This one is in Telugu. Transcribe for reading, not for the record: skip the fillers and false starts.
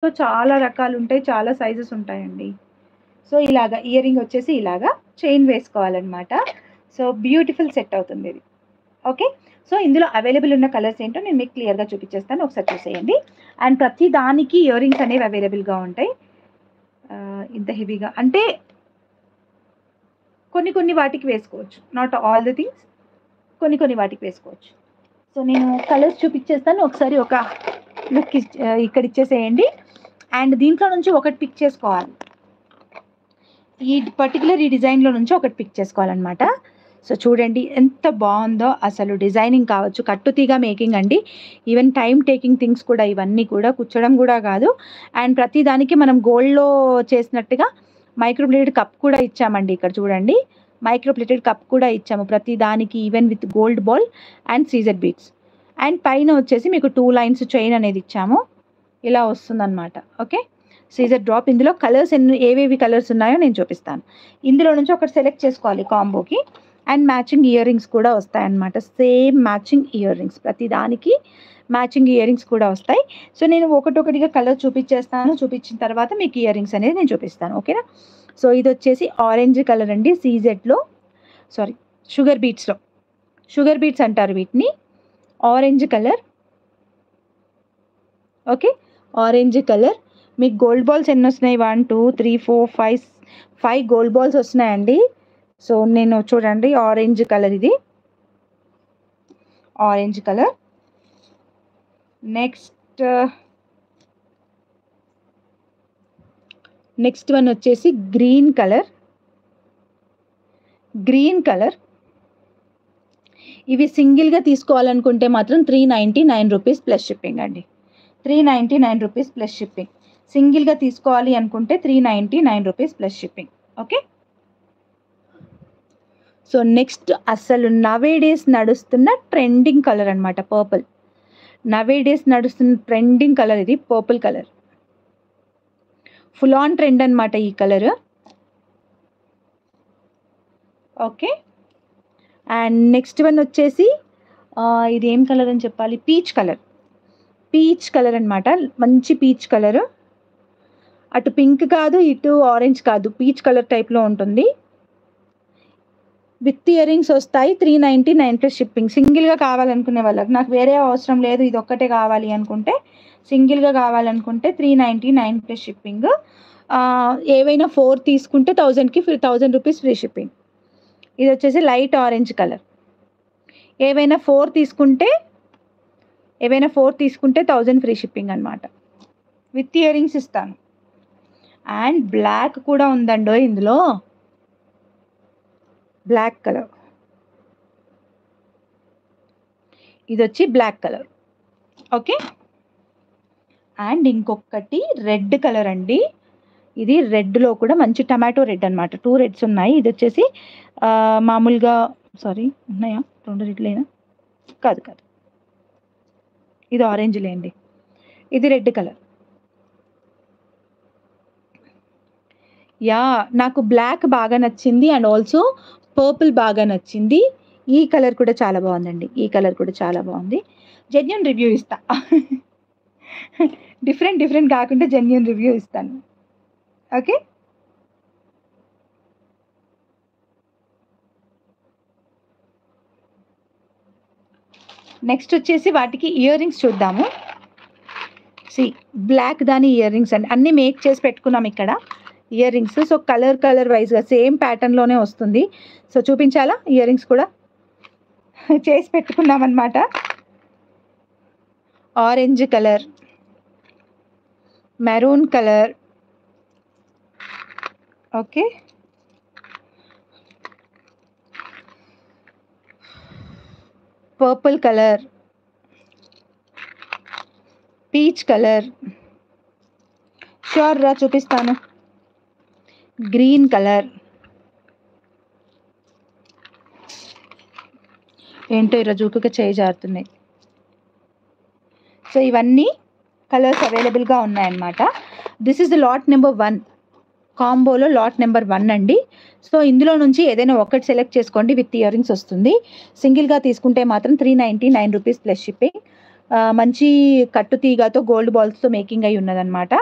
చాలా రకాలు ఉంటాయి, చాలా సైజెస్ ఉంటాయండి. సో ఇలాగా ఇయర్ రింగ్ వచ్చేసి ఇలాగా చైన్ వేసుకోవాలన్నమాట. సో బ్యూటిఫుల్ సెట్ అవుతుంది ఇది. ఓకే. సో ఇందులో అవైలబుల్ ఉన్న కలర్స్ ఏంటో నేను మీకు క్లియర్గా చూపించేస్తాను, ఒకసారి చూసేయండి. అండ్ ప్రతి దానికి ఇయర్ రింగ్స్ అనేవి అవైలబుల్గా ఉంటాయి. ఇంత హెవీగా అంటే కొన్ని వాటికి వేసుకోవచ్చు, నాట్ ఆల్ ది థింగ్స్, కొన్ని వాటికి వేసుకోవచ్చు. సో నేను కలర్స్ చూపించేస్తాను, ఒకసారి ఒక లుక్ ఇక్కడ ఇచ్చేసేయండి. అండ్ దీంట్లో నుంచి ఒకటి పిక్ చేసుకోవాలి, ఈ పర్టికులర్ ఈ డిజైన్లో నుంచి ఒకటి పిక్ చేసుకోవాలన్నమాట. సో చూడండి ఎంత బాగుందో అసలు. డిజైనింగ్ కావచ్చు, కట్టుతీగా మేకింగ్ అండి. ఈవెన్ టైం టేకింగ్ థింగ్స్ కూడా, ఇవన్నీ కూడా కూర్చోడం కూడా కాదు. అండ్ ప్రతి దానికి మనం గోల్డ్లో చేసినట్టుగా మైక్రోప్లేటెడ్ కప్ కూడా ఇచ్చామండి. ఇక్కడ చూడండి, మైక్రోప్లేటెడ్ కప్ కూడా ఇచ్చాము ప్రతి దానికి, even with gold ball and caesar beads. And పైన వచ్చేసి మీకు 2 లైన్స్ చైన్ అనేది ఇచ్చాము, ఇలా వస్తుందన్నమాట. ఓకే. Caesar drop. ఇందులో కలర్స్ ఏవేవి కలర్స్ ఉన్నాయో నేను చూపిస్తాను. ఇందులో నుంచి ఒకటి సెలెక్ట్ చేసుకోవాలి కాంబోకి. అండ్ మ్యాచింగ్ ఇయర్ రింగ్స్ కూడా వస్తాయన్నమాట. సేమ్ మ్యాచింగ్ ఇయర్ రింగ్స్, ప్రతి దానికి మ్యాచింగ్ ఇయర్ రింగ్స్ కూడా వస్తాయి. సో నేను ఒకటొకటిగా కలర్ చూపించేస్తాను, చూపించిన తర్వాత మీకు ఇయర్ రింగ్స్ అనేది నేను చూపిస్తాను. ఓకేనా. సో ఇది వచ్చేసి ఆరెంజ్ కలర్ అండి, సీజెడ్లో, సారీ షుగర్ బీట్స్లో, షుగర్ బీట్స్ అంటారు వీటిని. Orange colour. Okay. Orange colour. మీకు గోల్డ్ బాల్స్ ఎన్ని వస్తున్నాయి? 1 2 3 4 5 గోల్డ్ బాల్స్ వస్తున్నాయండి. సో నేను చూడండి, ఆరెంజ్ కలర్, ఇది ఆరెంజ్ కలర్. నెక్స్ట్ వన్ వచ్చేసి గ్రీన్ కలర్. Green colour. ఇవి సింగిల్గా తీసుకోవాలనుకుంటే మాత్రం 399 రూపీస్ ప్లస్ షిప్పింగ్ అండి. 399 రూపీస్ ప్లస్ షిప్పింగ్. సింగిల్గా తీసుకోవాలి అనుకుంటే 399 rupees plus shipping. Okay. So next అసలు నవేడేస్ నడుస్తున్న ట్రెండింగ్ కలర్ అనమాట, పర్పుల్. నవేడేస్ నడుస్తున్న ట్రెండింగ్ కలర్ ఇది, purple colour. Full on trend అనమాట ఈ colour. Okay. And next one వచ్చేసి ఇది ఏం కలర్ అని చెప్పాలి, పీచ్ కలర్. పీచ్ కలర్ అనమాట, మంచి పీచ్ కలర్. అటు పింక్ కాదు, ఇటు ఆరెంజ్ కాదు, పీచ్ కలర్ టైప్లో ఉంటుంది. విత్ ఇయర్ రింగ్స్ వస్తాయి. 399 ప్లస్ షిప్పింగ్. సింగిల్గా కావాలనుకునే వాళ్ళకి, నాకు వేరే అవసరం లేదు, ఇది ఒక్కటే కావాలి అనుకుంటే, సింగిల్గా కావాలనుకుంటే 399 ప్లస్ షిప్పింగ్. ఏవైనా 4 తీసుకుంటే 1000కి 1000 రూపీస్ ఫ్రీ షిప్పింగ్. ఇది వచ్చేసి లైట్ ఆరెంజ్ కలర్. ఏవైనా 4 తీసుకుంటే 1000 ఫ్రీ షిప్పింగ్ అనమాట. విత్ ఇయర్ రింగ్స్ ఇస్తాను. అండ్ బ్లాక్ కూడా ఉందండో ఇందులో, బ్లాక్ కలర్. ఇది వచ్చి బ్లాక్ కలర్. ఓకే. అండ్ ఇంకొకటి రెడ్ కలర్ అండి. ఇది రెడ్లో కూడా మంచి టమాటో రెడ్ అనమాట. 2 రెడ్స్ ఉన్నాయి. ఇది వచ్చేసి మామూలుగా, సారీ ఉన్నాయా 2 రెడ్లేనా? కాదు, ఇది ఆరెంజ్ లేండి, ఇది రెడ్ కలర్. యా, నాకు బ్లాక్ బాగా నచ్చింది అండ్ ఆల్సో పర్పుల్ బాగా నచ్చింది. ఈ కలర్ కూడా చాలా బాగుందండి, ఈ కలర్ కూడా చాలా బాగుంది. జెన్యూన్ రివ్యూ ఇస్తా. డిఫరెంట్ కాకుండా జెన్యూన్ రివ్యూ ఇస్తాను. ఓకే. నెక్స్ట్ వచ్చేసి వాటికి ఇయర్ రింగ్స్ చూద్దాము. బ్లాక్ దాని ఇయర్ రింగ్స్ అండి, అన్నీ మేక్ చేసి పెట్టుకున్నాం ఇక్కడ ఇయర్ రింగ్స్. సో కలర్ వైజ్గా సేమ్ ప్యాటర్న్లోనే వస్తుంది. సో చూపించాలా, ఇయర్ రింగ్స్ కూడా చేసి పెట్టుకున్నాం అనమాట. Orange colour, maroon colour, okay, purple colour, peach colour, sure రా చూపిస్తాను, గ్రీన్ కలర్. ఏంటో ఈరోజు ఊరికే చేయి జారుతున్నాయి. సో ఇవన్నీ కలర్స్ అవైలబుల్గా ఉన్నాయన్నమాట. This is the lot number 1, కాంబోలో లాట్ నెంబర్ 1 అండి. సో ఇందులో నుంచి ఏదైనా ఒకటి సెలెక్ట్ చేసుకోండి, విత్ ఇయర్ రింగ్స్ వస్తుంది. సింగిల్గా తీసుకుంటే మాత్రం 399 రూపీస్ ప్లస్ షిప్పింగ్. మంచి కట్టు తీగతో గోల్డ్ బాల్స్‌తో మేకింగ్ అయ్యి ఉన్నదనమాట.